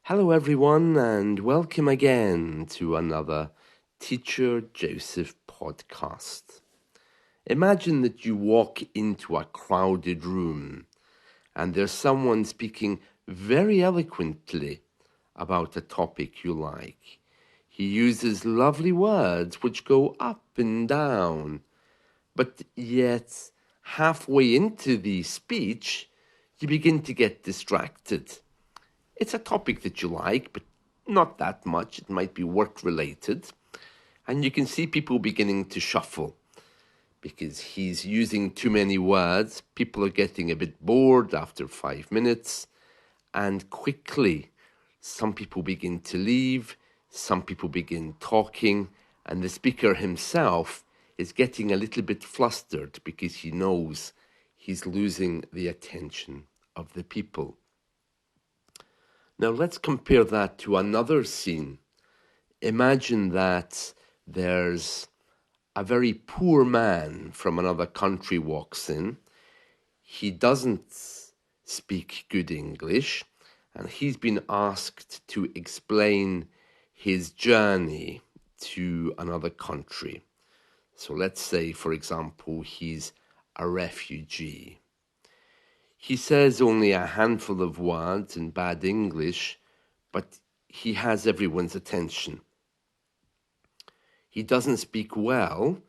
Hello, everyone, and welcome again to another Teacher Joseph podcast. Imagine that you walk into a crowded room and there's someone speaking very eloquently about a topic you like. He uses lovely words which go up and down, but yet halfway into the speech, you begin to get distracted. It's a topic that you like, but not that much. It might be work-related. And you can see people beginning to shuffle because he's using too many words. People are getting a bit bored after 5 minutes. And quickly, some people begin to leave. Some people begin talking. And the speaker himself is getting a little bit flustered because he knows he's losing the attention of the people. Now let's compare that to another scene. Imagine that there's a very poor man from another country walks in. He doesn't speak good English, and he's been asked to explain his journey to another country. So let's say, for example, he's a refugee. He says only a handful of words in bad English, but he has everyone's attention. He doesn't speak well,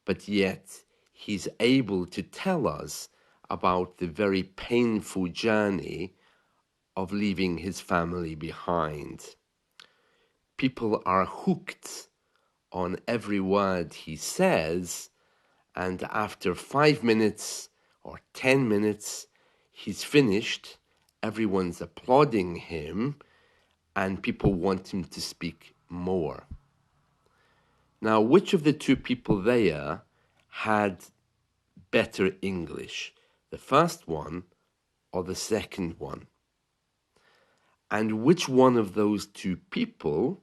but yet he's able to tell us about the very painful journey of leaving his family behind. People are hooked on every word he says, and after 5 minutes or 10 minutes, he's finished, everyone's applauding him, and people want him to speak more. Now, which of the two people there had better English? The first one or the second one? And which one of those two people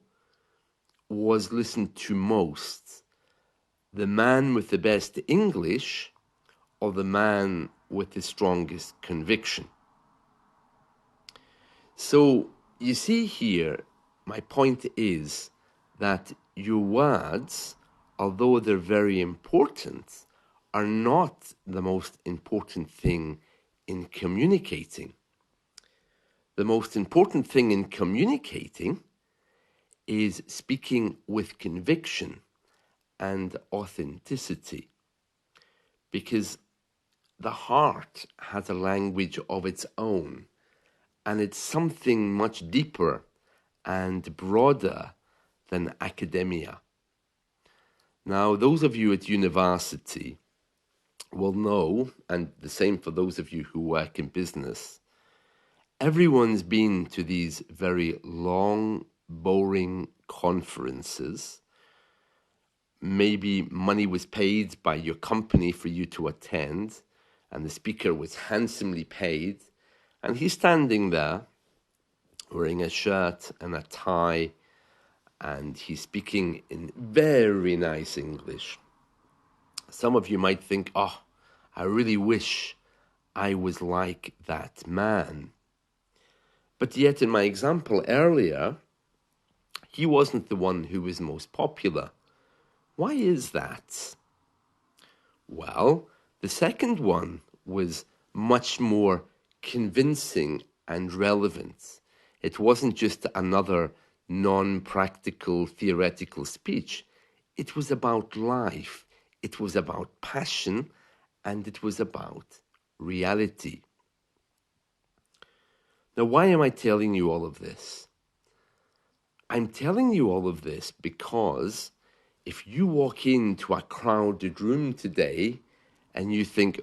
was listened to most? The man with the best English or the man with the strongest conviction? So you see here, my point is that your words, although they're very important, are not the most important thing in communicating. The most important thing in communicating is speaking with conviction and authenticity, because the heart has a language of its own, and it's something much deeper and broader than academia. Now, those of you at university will know, and the same for those of you who work in business, everyone's been to these very long, boring conferences. Maybe money was paid by your company for you to attend, and the speaker was handsomely paid, and he's standing there wearing a shirt and a tie, and he's speaking in very nice English. Some of you might think, oh, I really wish I was like that man. But yet in my example earlier, he wasn't the one who was most popular. Why is that? Well, the second one was much more convincing and relevant. It wasn't just another non-practical theoretical speech. It was about life. It was about passion, and it was about reality. Now, why am I telling you all of this? I'm telling you all of this because if you walk into a crowded room today and you think,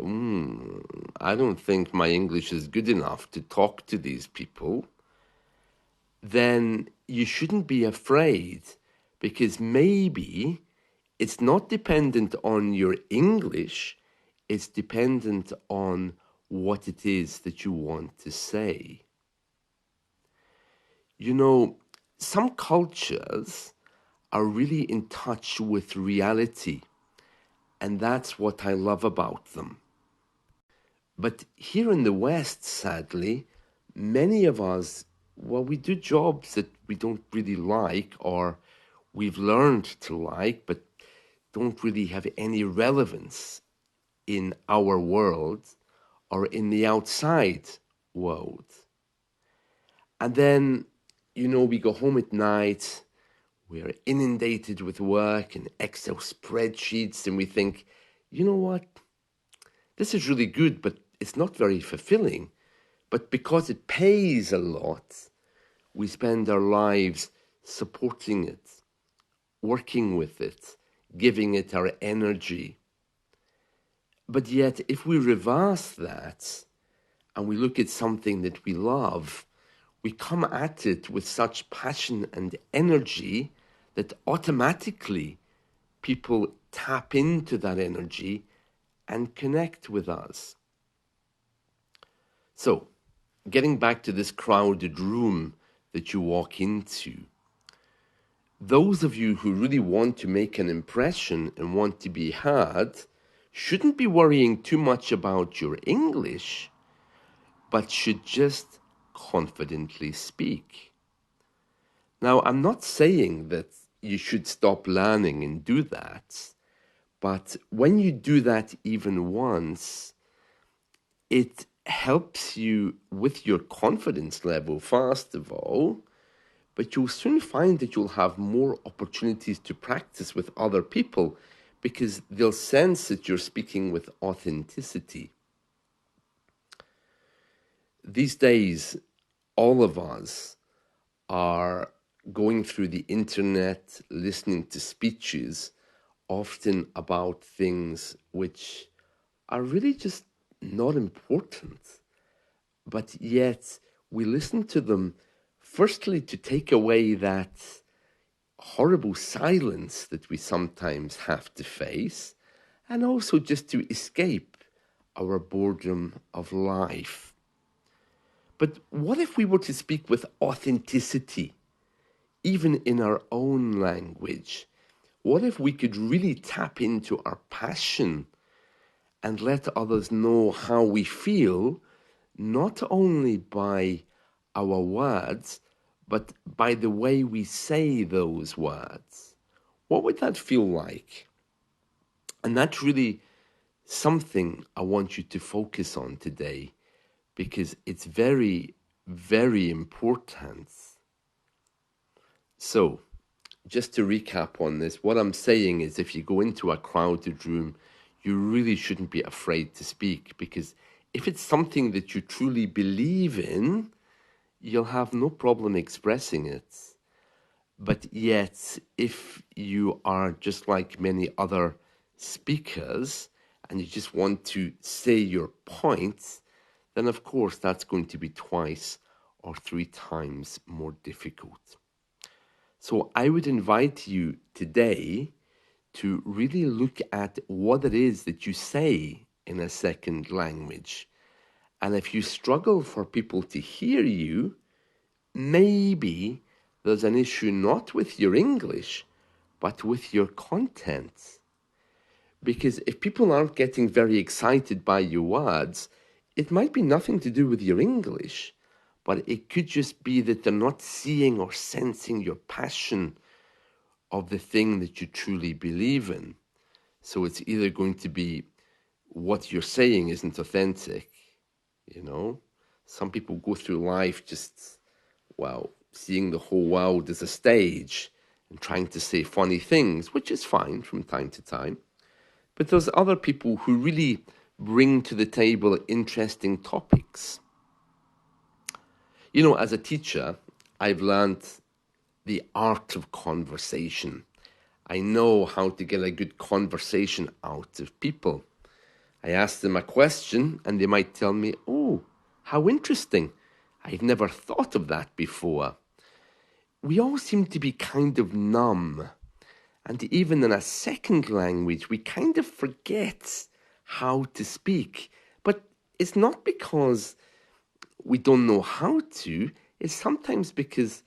I don't think my English is good enough to talk to these people, then you shouldn't be afraid, because maybe it's not dependent on your English, it's dependent on what it is that you want to say. You know, some cultures are really in touch with reality, and that's what I love about them. But here in the West, sadly, many of us well, we do jobs that we don't really like or we've learned to like, but don't really have any relevance in our world or in the outside world. And then, we go home at night, we're inundated with work and Excel spreadsheets, and we think, you know what? This is really good, but it's not very fulfilling. But because it pays a lot, we spend our lives supporting it, working with it, giving it our energy. But yet, if we reverse that and we look at something that we love, we come at it with such passion and energy that automatically people tap into that energy and connect with us. So, getting back to this crowded room that you walk into, those of you who really want to make an impression and want to be heard shouldn't be worrying too much about your English, but should just confidently speak. Now, I'm not saying that you should stop learning and do that, but when you do that even once, it helps you with your confidence level, first of all, but you'll soon find that you'll have more opportunities to practice with other people because they'll sense that you're speaking with authenticity. These days, all of us are going through the internet, listening to speeches, often about things which are really just not important. But yet we listen to them, firstly, to take away that horrible silence that we sometimes have to face, and also just to escape our boredom of life. But what if we were to speak with authenticity, even in our own language? What if we could really tap into our passion and let others know how we feel, not only by our words, but by the way we say those words? What would that feel like? And that's really something I want you to focus on today, because it's very, very important. So, just to recap on this, what I'm saying is if you go into a crowded room, you really shouldn't be afraid to speak, because if it's something that you truly believe in, you'll have no problem expressing it. But yet, if you are just like many other speakers and you just want to say your points, then of course that's going to be twice or three times more difficult. So I would invite you today to really look at what it is that you say in a second language. And if you struggle for people to hear you, maybe there's an issue not with your English, but with your content. Because if people aren't getting very excited by your words, it might be nothing to do with your English, but it could just be that they're not seeing or sensing your passion of the thing that you truly believe in. So it's either going to be what you're saying isn't authentic, Some people go through life just, seeing the whole world as a stage and trying to say funny things, which is fine from time to time. But there's other people who really bring to the table interesting topics. As a teacher, I've learned the art of conversation. I know how to get a good conversation out of people. I ask them a question and they might tell me, "Oh, how interesting. I've never thought of that before." We all seem to be kind of numb. And even in a second language, we kind of forget how to speak. But it's not because we don't know how to, it's sometimes because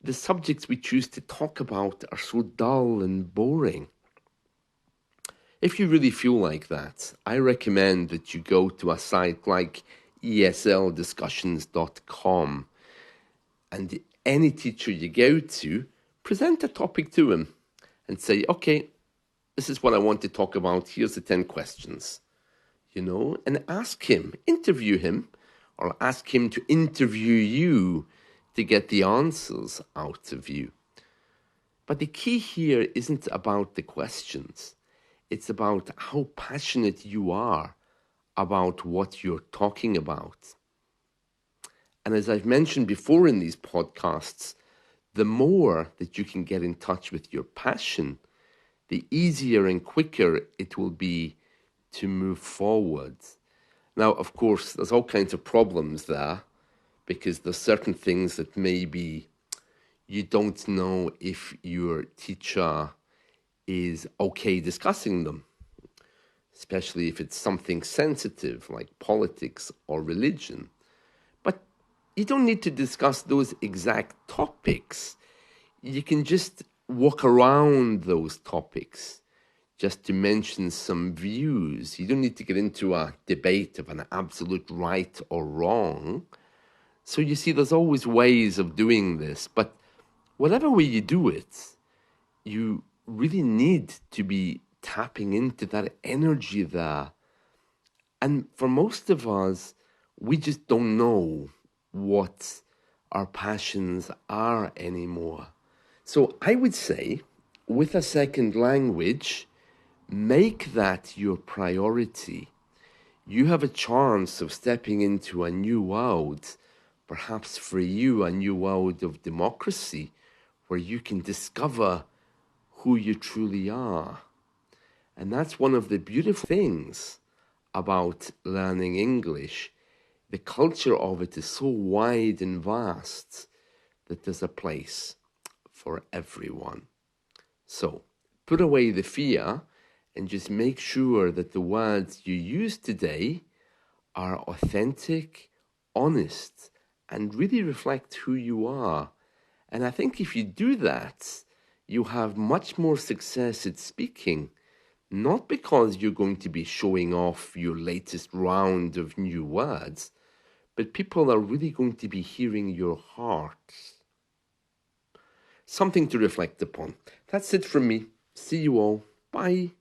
the subjects we choose to talk about are so dull and boring. If you really feel like that, I recommend that you go to a site like esldiscussions.com. And any teacher you go to, present a topic to him and say, okay, this is what I want to talk about. Here's the 10 questions, and ask him, interview him, or ask him to interview you to get the answers out of you. But the key here isn't about the questions. It's about how passionate you are about what you're talking about. And as I've mentioned before in these podcasts, the more that you can get in touch with your passion, the easier and quicker it will be to move forward. Now, of course, there's all kinds of problems there, because there's certain things that maybe you don't know if your teacher is okay discussing them, especially if it's something sensitive like politics or religion. But you don't need to discuss those exact topics. You can just walk around those topics, just to mention some views. You don't need to get into a debate of an absolute right or wrong. So you see, there's always ways of doing this, but whatever way you do it, you really need to be tapping into that energy there. And for most of us, we just don't know what our passions are anymore. So I would say, with a second language, make that your priority. You have a chance of stepping into a new world, perhaps for you, a new world of democracy, where you can discover who you truly are. And that's one of the beautiful things about learning English. The culture of it is so wide and vast that there's a place for everyone. So put away the fear and just make sure that the words you use today are authentic, honest, and really reflect who you are. And I think if you do that, you have much more success at speaking, not because you're going to be showing off your latest round of new words, but people are really going to be hearing your heart. Something to reflect upon. That's it from me. See you all. Bye.